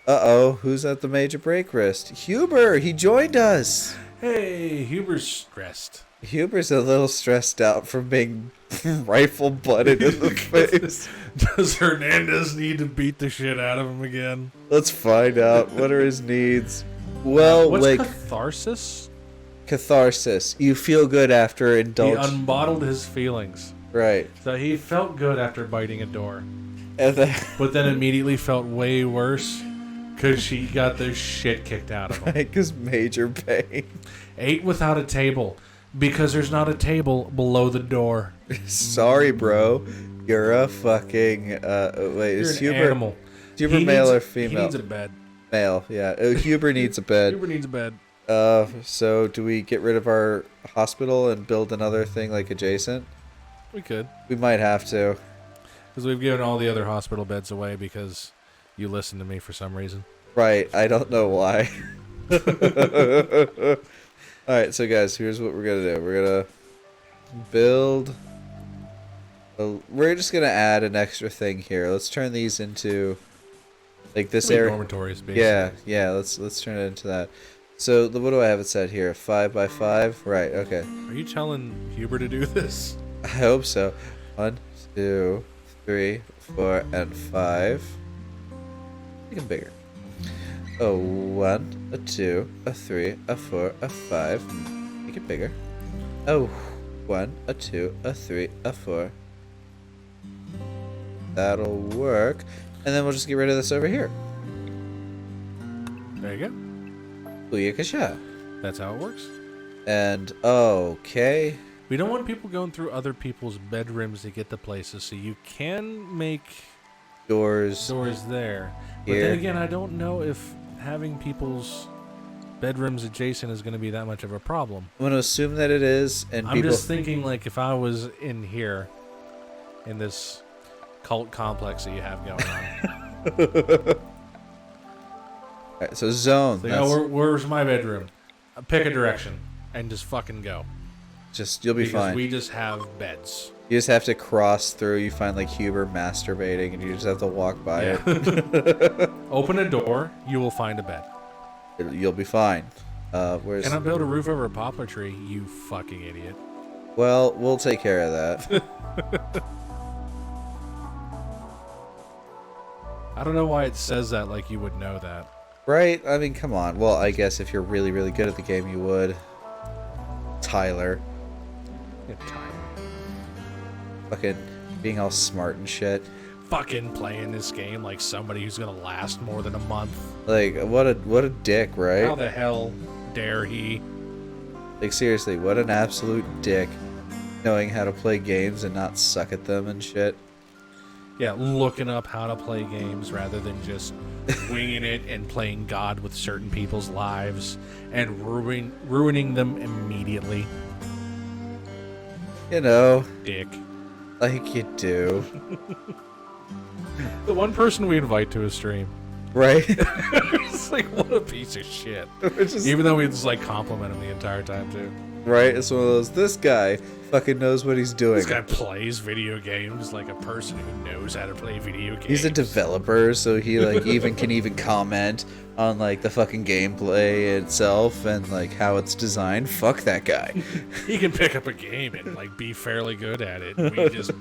Uh-oh, who's at the major break wrist? Huber, he joined us. Hey, Huber's stressed. Huber's a little stressed out from being rifle butted in the face. Does Hernandez need to beat the shit out of him again? Let's find out. What are his needs? Well, What's like catharsis? catharsis. You feel good after He indulge. unbottled his feelings. Right. So he felt good after biting a door. And then, But then immediately felt way worse because she got the shit kicked out of him. because major pain. Ate without a table because there's not a table below the door. Sorry, bro. You're a fucking. Wait, You're is an Huber animal. Huber male or female? He needs a bed. Male, yeah. Huber needs a bed. Huber needs a bed. So do we get rid of our hospital and build another thing like adjacent? We could. We might have to. Because we've given all the other hospital beds away because you listened to me for some reason. Right, I don't know why. Alright, so guys, here's what we're gonna do. We're gonna build... we're just gonna add an extra thing here. Let's turn these into... like this area. Dormitories, basically. Yeah, let's turn it into that. So, what do I have it set here? 5x5? Right, okay. Are you telling Huber to do this? I hope so. 1, 2, 3, 4, and 5. Make them bigger. A 1, a 2, a 3, a 4, a 5. Make it bigger. Oh, 1, a 2, a 3, a 4. That'll work. And then we'll just get rid of this over here. There you go. Booyakasha. That's how it works. And, okay. We don't want people going through other people's bedrooms to get to places, so you can make Doors there. But here. then again, I don't know if having people's bedrooms adjacent is going to be that much of a problem. I'm going to assume that it is. And I'm just thinking, like, if I was in here, in this cult complex that you have going on. Alright, so zone. Like, oh, where's my bedroom? Pick a direction and just fucking go. You'll be Because fine. we just have beds. You just have to cross through. You find like Huber masturbating, and you just have to walk by it. Open a door, you will find a bed. You'll be fine. Where's? And I'll build a roof over a poplar tree, you fucking idiot. Well, we'll take care of that. I don't know why it says that like you would know that. Right? I mean, come on. Well, I guess if you're really, really good at the game, you would. Tyler. Yeah, Tyler. Fucking being all smart and shit. Fucking playing this game like somebody who's gonna last more than a month. Like, what a dick, right? How the hell dare he? Like, seriously, what an absolute dick. Knowing how to play games and not suck at them and shit. Yeah, looking up how to play games rather than just winging it and playing God with certain people's lives and ruining them immediately. You know, Dick. like you do. The one person we invite to a stream. Right? It's like, what a piece of shit. Even though we just like compliment him the entire time too. Right? It's one of those, this guy fucking knows what he's doing. This guy plays video games like a person who knows how to play video games. He's a developer, so he like can comment on like the fucking gameplay itself and like how it's designed. Fuck that guy. He can pick up a game and like be fairly good at it. We just,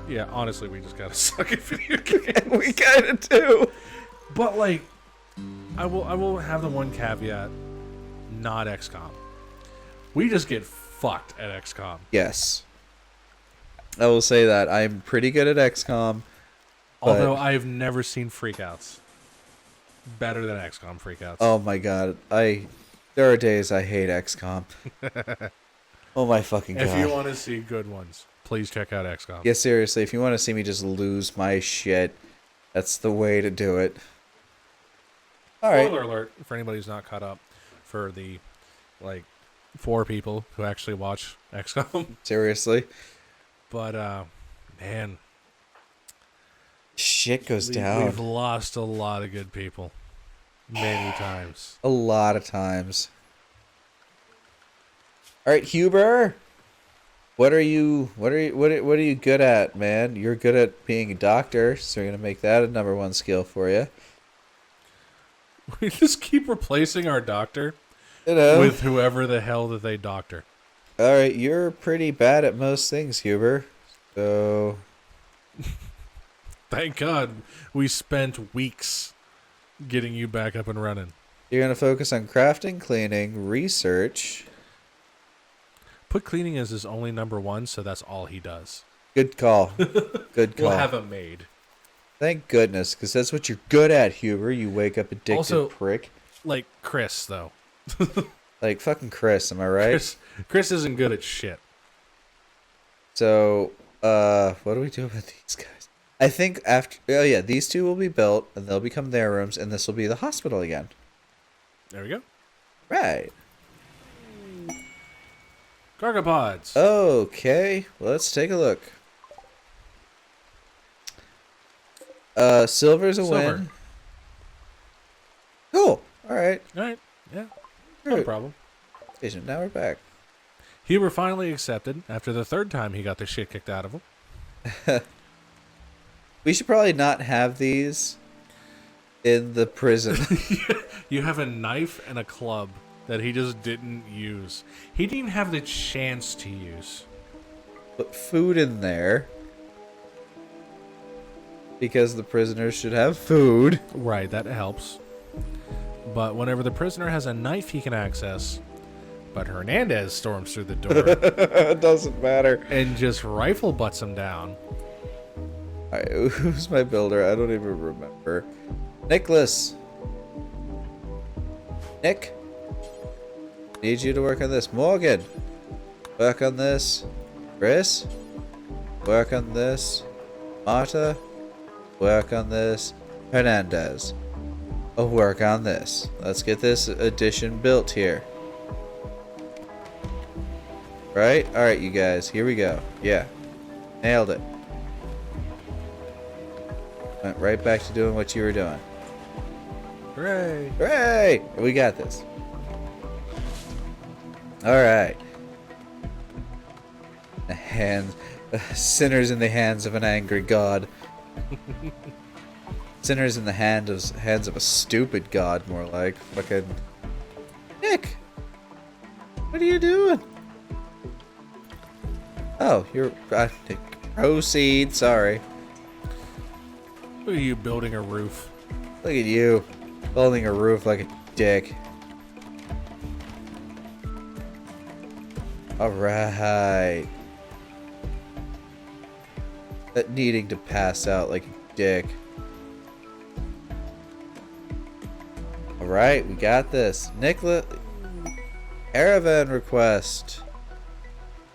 yeah, honestly, we just gotta suck at video games. We kinda do. But like, I will have the one caveat: not XCOM. We just get fucked at XCOM. Yes. I will say that I'm pretty good at XCOM. Although I've never seen freakouts better than XCOM freakouts. Oh my god. There are days I hate XCOM. Oh my fucking god. If you want to see good ones, please check out XCOM. Yeah, seriously, if you want to see me just lose my shit, that's the way to do it. Alright. Spoiler alert for anybody who's not caught up, for the like 4 people who actually watch XCOM. Seriously. But man, shit goes down. We've lost a lot of good people many times. A lot of times. All right, Huber. What are you good at, man? You're good at being a doctor, so we're gonna make that a #1 skill for you. We just keep replacing our doctor You know. with whoever the hell that they doctor. All right, you're pretty bad at most things, Huber. So Thank God we spent weeks getting you back up and running. you're gonna focus on crafting, cleaning, research. Put cleaning as his only number one, so that's all he does. Good call. Good call. We'll have a maid. Thank goodness, because that's what you're good at, Huber. You wake up addicted Also, prick. Like Chris, though. Like fucking Chris, am I right? Chris isn't good at shit. So, what do we do about these guys? I think after, oh yeah, these two will be built, and they'll become their rooms, and this will be the hospital again. There we go. Right. Gargopods. Okay, let's take a look. Silver's a win. Cool. All right. All right. Yeah. No problem. Now we're back. Huber finally accepted after the third time he got the shit kicked out of him. We should probably not have these in the prison. You have a knife and a club that he just didn't use. He didn't even have the chance to use. Put food in there. Because the prisoners should have food. Right, that helps. But whenever the prisoner has a knife he can access, but Hernandez storms through the door It doesn't matter. and just rifle butts him down. Alright, who's my builder? I don't even remember. Nicholas. Nick. Need you to work on this. Morgan. Work on this. Chris. Work on this. Marta. Work on this. Hernandez. Work on this. Let's get this addition built here. Right? Alright, you guys. Here we go. Yeah. Nailed it. Went right back to doing what you were doing. Hooray! Hooray! We got this. Alright. Sinners in the hands of an angry god. Sinners in the hands of a stupid god, more like. Fucking Nick! What are you doing? Oh, you're proceed, sorry. Look at you building a roof. Look at you. Building a roof like a dick. Alright. That needing to pass out like a dick. Alright, we got this. Nicholas. Caravan request.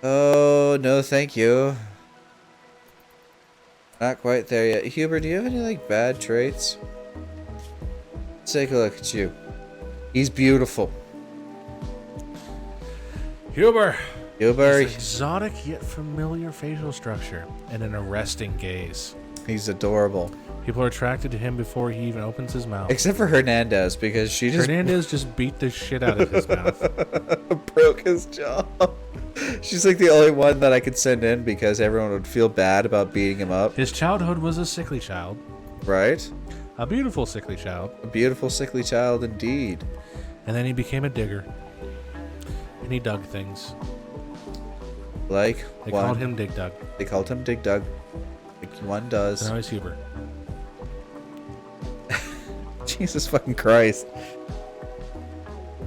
Oh, no thank you. Not quite there yet. Huber, do you have any, like, bad traits? Let's take a look at you. He's beautiful. Huber! Huber, His exotic yet familiar facial structure and an arresting gaze. he's adorable. People are attracted to him before he even opens his mouth. Except for Hernandez, because she just Hernandez just beat the shit out of his mouth. broke his jaw. She's like the only one that I could send in because everyone would feel bad about beating him up. His childhood was a sickly child. Right? A beautiful sickly child. A beautiful, sickly child indeed. And then he became a digger. And he dug things. Like They one. called him Dig Dug. They called him Dig Dug. Like one does. So now he's Huber. Jesus fucking Christ.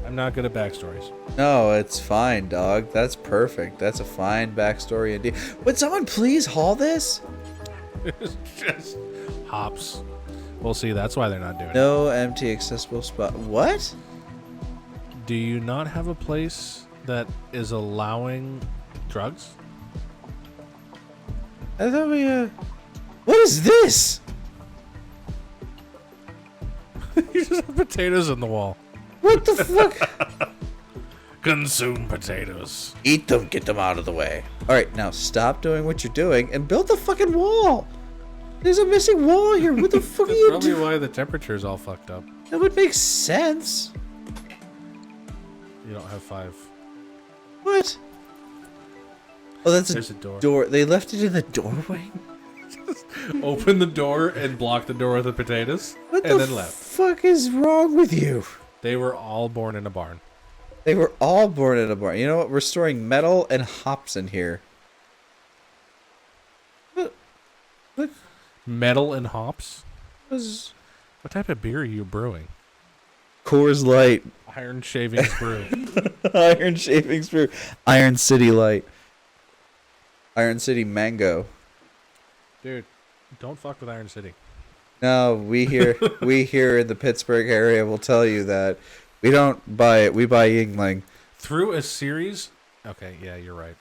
I'm not good at backstories. No, it's fine, dog. That's perfect. That's a fine backstory indeed. Would someone please haul this? It's just hops. We'll see. That's why they're not doing it. No empty accessible spot. What? Do you not have a place that is allowing drugs? I thought we, What is this? You just have potatoes in the wall. What the fuck? Consume potatoes. Eat them, get them out of the way. Alright, now stop doing what you're doing and build the fucking wall. There's a missing wall here. What the fuck are That's you probably doing? why the temperature's all fucked up. That would make sense. You don't have 5. What? Oh, that's There's a door. They left it in the doorway? Open the door and block the door with the potatoes, What and the then left. fuck is wrong with you? They were all born in a barn. They were all born in a barn. You know what? We're storing metal and hops in here. What Metal and hops? was What type of beer are you brewing? Coors Light? Iron Shavings Brew. Iron Shavings Brew. Iron City Light. Iron City Mango. Dude, don't fuck with Iron City. No, we here in the Pittsburgh area will tell you that we don't buy it. We buy Yingling. Through a series... Okay, yeah, you're right.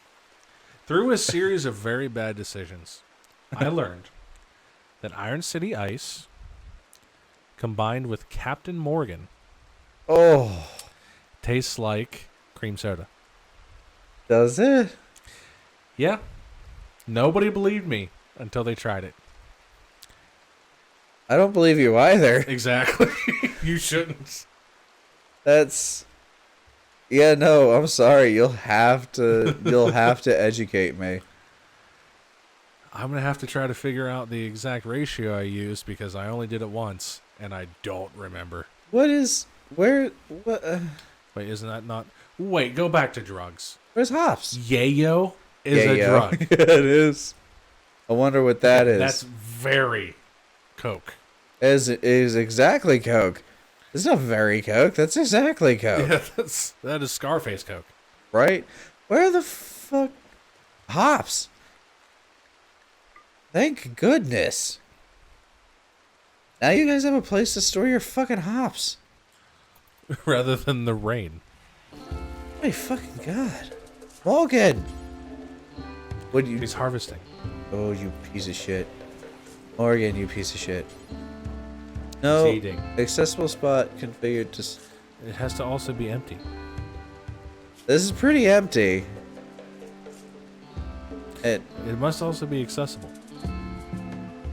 Through a series of very bad decisions, I learned that Iron City Ice, combined with Captain Morgan, Oh, tastes like cream soda. does it? Yeah. Nobody believed me until they tried it. I don't believe you either. Exactly. You shouldn't. That's... Yeah, no, I'm sorry. You'll have to educate me. I'm going to have to try to figure out the exact ratio I used because I only did it once and I don't remember. What? Wait, isn't that not... Wait, go back to drugs. Where's hops? Yayo is a Yayo. drug. It is. I wonder what that is. That's very Coke. Is exactly Coke. It's not very Coke. That's exactly Coke. Yeah, that is Scarface Coke. Right? Where the fuck? Hops. Thank goodness. Now you guys have a place to store your fucking hops. Rather than the rain. My fucking god. Morgan! What you... He's harvesting. Oh, you piece of shit. Morgan, you piece of shit. No. He's eating. Accessible spot configured to... It has to also be empty. This is pretty empty. It must also be accessible.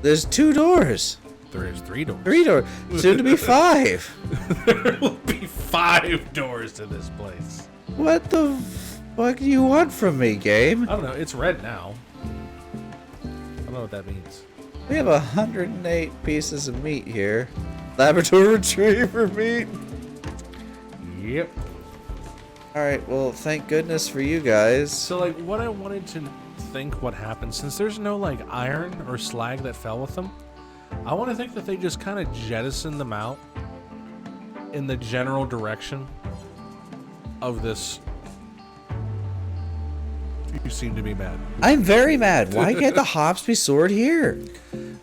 There's 2 doors. There is 3 doors. 3 doors. Soon to be 5. There will be 5 doors to this place. What the fuck do you want from me, game? I don't know. It's red now. I don't know what that means. We have 108 pieces of meat here. Labrador Retriever meat. Yep. Alright, well, thank goodness for you guys. So, like, what I wanted to think what happened, since there's no, like, iron or slag that fell with them, I want to think that they just kind of jettisoned them out in the general direction of this. You seem to be mad. I'm very mad. Why can't the hops be stored here?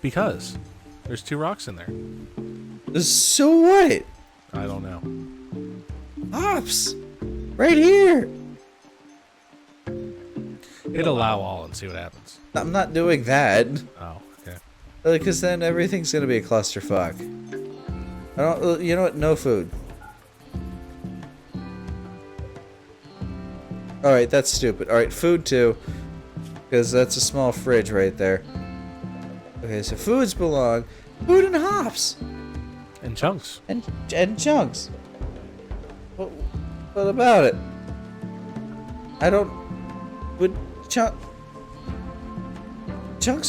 Because there's 2 rocks in there. So what? I don't know. Hops! Right here! Hit allow all and see what happens. I'm not doing that. Oh, okay. Because then everything's gonna be a clusterfuck. I don't... You know what? No food. Alright, that's stupid. Alright, food too. Because that's a small fridge right there. Okay, so foods belong. Food and hops! And chunks. And chunks. What about it? I don't... Would chunks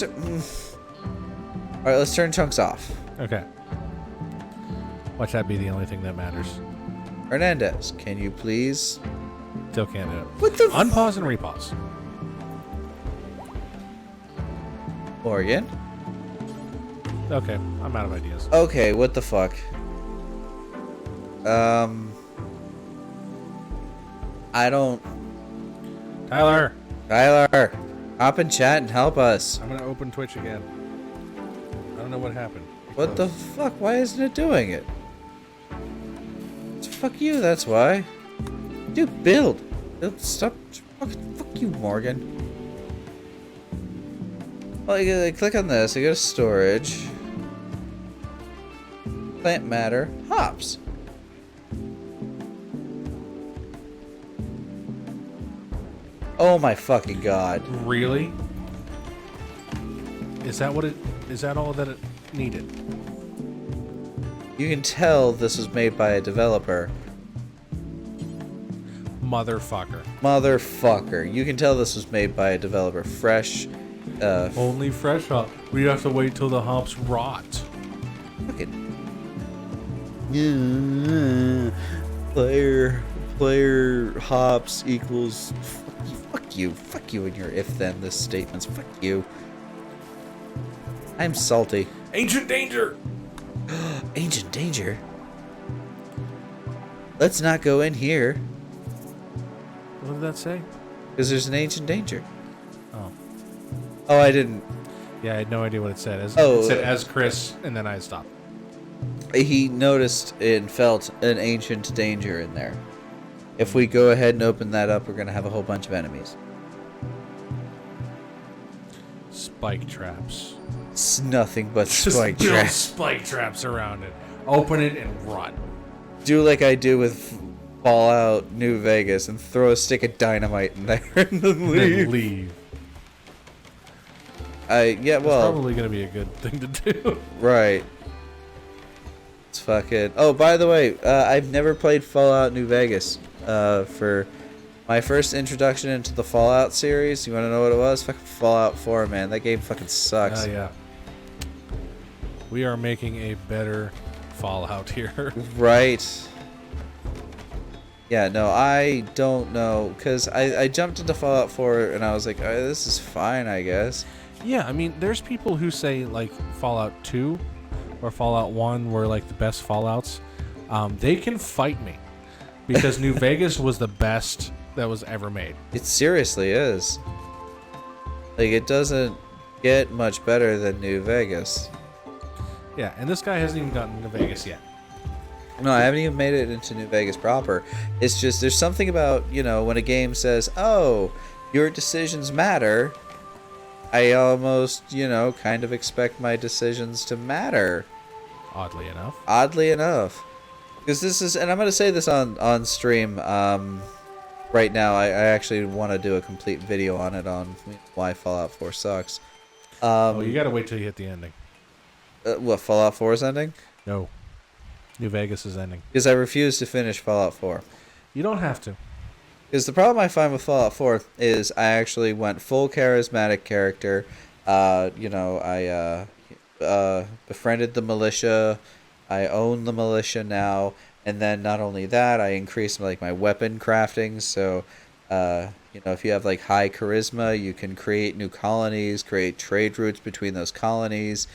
are... Alright, let's turn chunks off. Okay. Watch that be the only thing that matters. Hernandez, can you please... Still can't do it. What the Unpause and repause. Morgan? Okay, I'm out of ideas. Okay, what the fuck? I don't... Tyler! Tyler, hop in chat and help us. I'm gonna open Twitch again. I don't know what happened. What the fuck? Why isn't it doing it? It's fuck you, that's why. Dude, build. Stop. Fuck you, Morgan. Well, I click on this. I go to storage. Plant matter. Hops. Oh my fucking god. Really? Is that what it... Is that all that it needed? You can tell this was made by a developer. Motherfucker. Motherfucker. You can tell this was made by a developer. Fresh. Only fresh hop. We have to wait till the hops rot. Fucking. Player hops equals fuck you and your if then this statements. Fuck you. I'm salty. Ancient danger. Ancient danger. Let's not go in here What did that say? because there's an ancient danger. Oh, Oh, I didn't. yeah, I had no idea what it said. Oh, It said as Chris, and then I stopped. He noticed and felt an ancient danger in there. If we go ahead and open that up, we're gonna have a whole bunch of enemies. Spike traps. It's nothing but Just spike build traps. spike traps around it. Open it and run. Do like I do with Fallout New Vegas and throw a stick of dynamite in there and then And leave. then leave. Yeah, It's well, probably gonna be a good thing to do. right. It's fucking. Oh, by the way, I've never played Fallout New Vegas. For my first introduction into the Fallout series, you want to know what it was? Fucking Fallout 4, man. That game fucking sucks. Oh yeah. We are making a better Fallout here. Right. Yeah, no, I don't know, because I jumped into Fallout 4 and I was like, oh, this is fine, I guess. Yeah, I mean, there's people who say like Fallout 2 or Fallout 1 were like the best Fallouts. They can fight me because New Vegas was the best that was ever made. It seriously is. Like, it doesn't get much better than New Vegas. Yeah, and this guy hasn't even gotten to Vegas yet. No, I haven't even made it into New Vegas proper. It's just, there's something about, you know, when a game says, oh, your decisions matter, I almost, you know, kind of expect my decisions to matter. Oddly enough. Oddly enough. Because this is, and I'm going to say this on stream, right now, I actually want to do a complete video on it, on why Fallout 4 sucks. Oh, you gotta wait till you hit the ending. What, Fallout 4's ending? No. New Vegas is ending. Because I refuse to finish Fallout 4. You don't have to. Because the problem I find with Fallout 4 is I actually went full charismatic character. You know, I befriended the militia. I own the militia now. And then not only that, I increased like my weapon crafting. So, you know, if you have like high charisma, you can create new colonies, create trade routes between those colonies.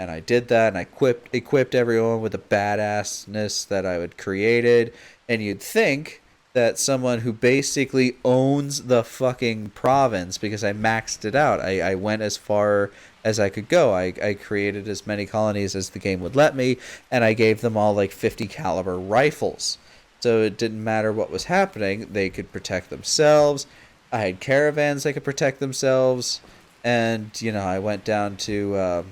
And I did that, and I equipped everyone with the badassness that I had created. And you'd think that someone who basically owns the fucking province, because I maxed it out. I went as far as I could go. I created as many colonies as the game would let me, and I gave them all like 50 caliber rifles. So it didn't matter what was happening. They could protect themselves. I had caravans that could protect themselves. And, you know, I went down to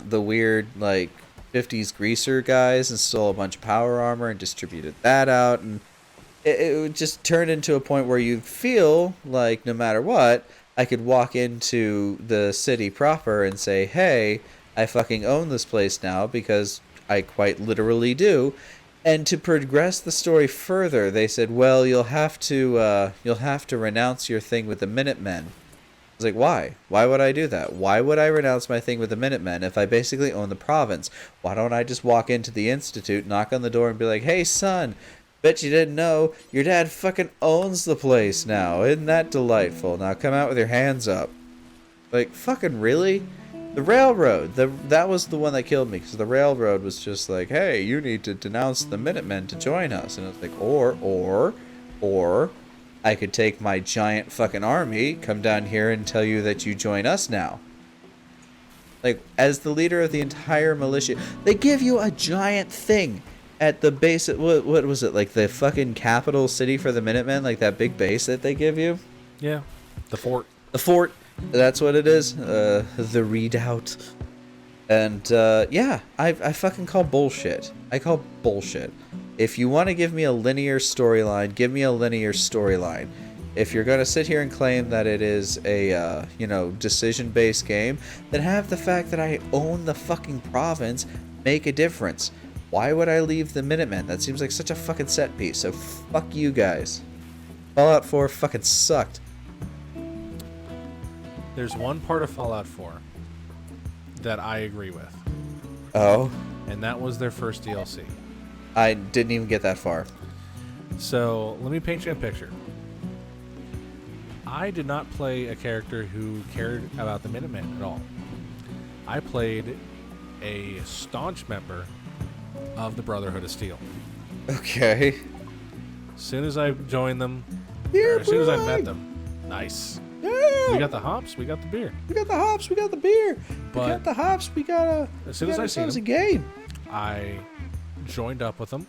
the weird like 50s greaser guys and stole a bunch of power armor and distributed that out, and it would just turn into a point where you feel like no matter what, I could walk into the city proper and say, hey, I fucking own this place now, because I quite literally do. And to progress the story further, they said, well, you'll have to renounce your thing with the Minutemen. I was like, why? Why would I do that? Why would I renounce my thing with the Minutemen if I basically own the province? Why don't I just walk into the Institute, knock on the door, and be like, hey, son, bet you didn't know your dad fucking owns the place now. Isn't that delightful? Now come out with your hands up. Like, fucking really? The railroad, that was the one that killed me, because the railroad was just like, hey, you need to denounce the Minutemen to join us. And it was like, or I could take my giant fucking army, come down here and tell you that you join us now. Like, as the leader of the entire militia, they give you a giant thing at the base. What was it, like the fucking capital city for the Minutemen? Like that big base that they give you? Yeah. The fort. The fort. That's what it is. The redoubt. And, yeah, I fucking call bullshit. I call bullshit. If you want to give me a linear storyline, give me a linear storyline. If you're going to sit here and claim that it is a, you know, decision-based game, then have the fact that I own the fucking province make a difference. Why would I leave the Minutemen? That seems like such a fucking set piece, so fuck you guys. Fallout 4 fucking sucked. There's one part of Fallout 4 that I agree with. Oh? And that was their first DLC. I didn't even get that far. So let me paint you a picture. I did not play a character who cared about the Minutemen at all. I played a staunch member of the Brotherhood of Steel. Okay. As soon as I joined them, Beer, or as soon as I boy! met them, nice. Yeah. We got the hops, we got the beer. We got the hops, we got the beer. We But got the hops, we got a. as soon as I seen a them, game. I joined up with them,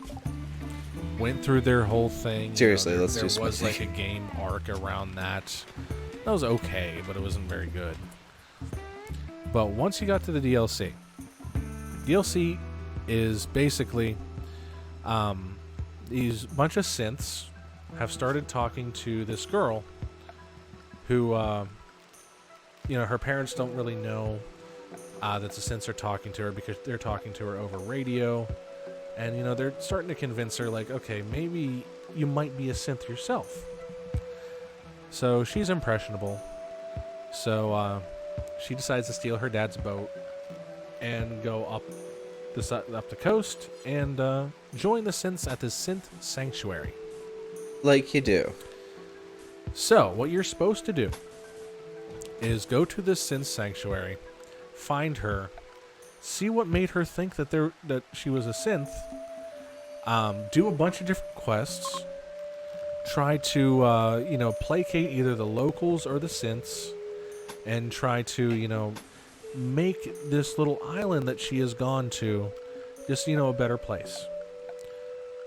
went through their whole thing. Seriously, there, let's there do was something. like a game arc around that. That was okay, but it wasn't very good. But once you got to the DLC is basically these bunch of synths have started talking to this girl who, her parents don't really know that the synths are talking to her because they're talking to her over radio. And, they're starting to convince her, like, okay, maybe you might be a synth yourself. So she's impressionable. So she decides to steal her dad's boat and go up the coast and join the synths at the Synth Sanctuary. Like you do. So what you're supposed to do is go to the Synth Sanctuary, find her, see what made her think that she was a synth, do a bunch of different quests, try to placate either the locals or the synths, and try to make this little island that she has gone to just a better place.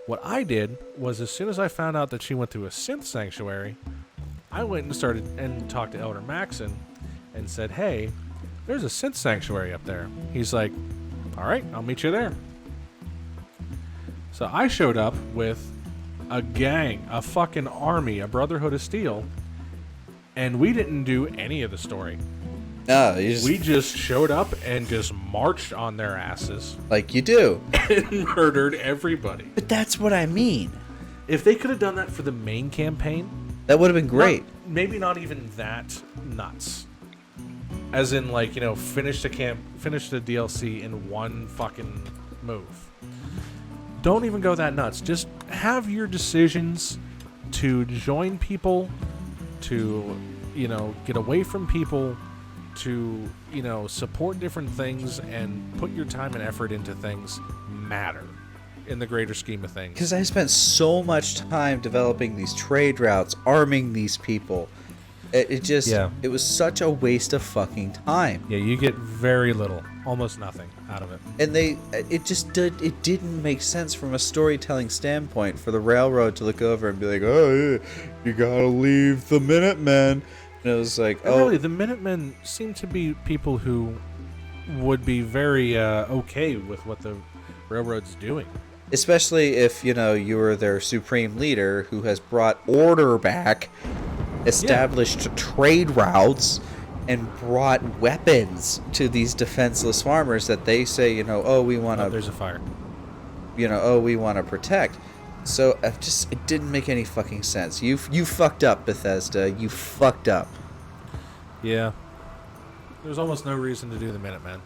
What I did was, as soon as I found out that she went to a synth sanctuary, I went and started and talked to Elder Maxon and said, hey, there's a synth sanctuary up there. He's like, all right, I'll meet you there. So I showed up with a gang, a fucking army, a Brotherhood of Steel, and we didn't do any of the story. No, We just showed up and just marched on their asses like you do. and murdered everybody. But that's what I mean. If they could have done that for the main campaign, That would have been great. maybe not even that nuts. As in, like, finish the DLC in one fucking move. Don't even go that nuts. Just have your decisions to join people, to, get away from people, to, support different things and put your time and effort into things matter in the greater scheme of things. Because I spent so much time developing these trade routes, arming these people. It was such a waste of fucking time. Yeah, you get very little, almost nothing out of it. And it didn't make sense from a storytelling standpoint for the railroad to look over and be like, oh, yeah, you gotta leave the Minutemen. And it was like, And really, the Minutemen seem to be people who would be very okay with what the railroad's doing. especially if, you were their supreme leader who has brought order back, established trade routes, and brought weapons to these defenseless farmers that they say, we want to, There's a fire. we want to protect. So it didn't make any fucking sense. You fucked up, Bethesda. You fucked up. Yeah. There's almost no reason to do the Minutemen.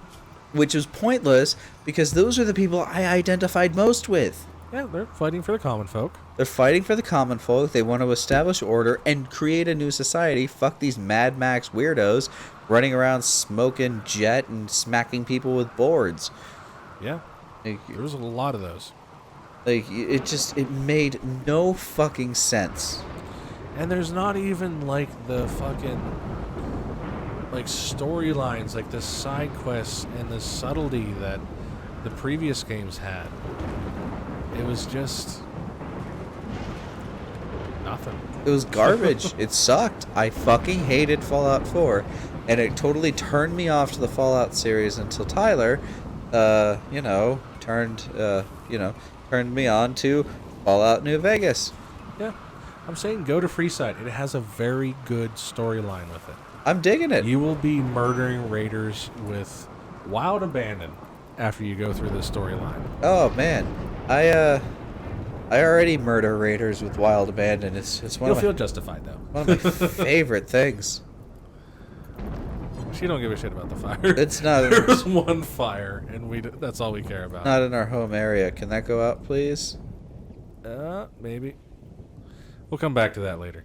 Which was pointless because those are the people I identified most with. Yeah, they're fighting for the common folk. They're fighting for the common folk. They want to establish order and create a new society. Fuck these Mad Max weirdos running around smoking jet and smacking people with boards. Yeah, there's a lot of those. It made no fucking sense. And there's not even, the fucking, storylines, the side quests and the subtlety that the previous games had. It was just nothing. It was garbage. It sucked. I fucking hated Fallout 4. And it totally turned me off to the Fallout series until Tyler, turned me on to Fallout New Vegas. Yeah. I'm saying go to Freeside. It has a very good storyline with it. I'm digging it. You will be murdering raiders with wild abandon after you go through this storyline. Oh man, I already murder raiders with wild abandon. It's You'll feel justified though. one of my favorite things. She don't give a shit about the fire. It's not. There was one fire, and that's all we care about. Not in our home area. Can that go out, please? Maybe. We'll come back to that later.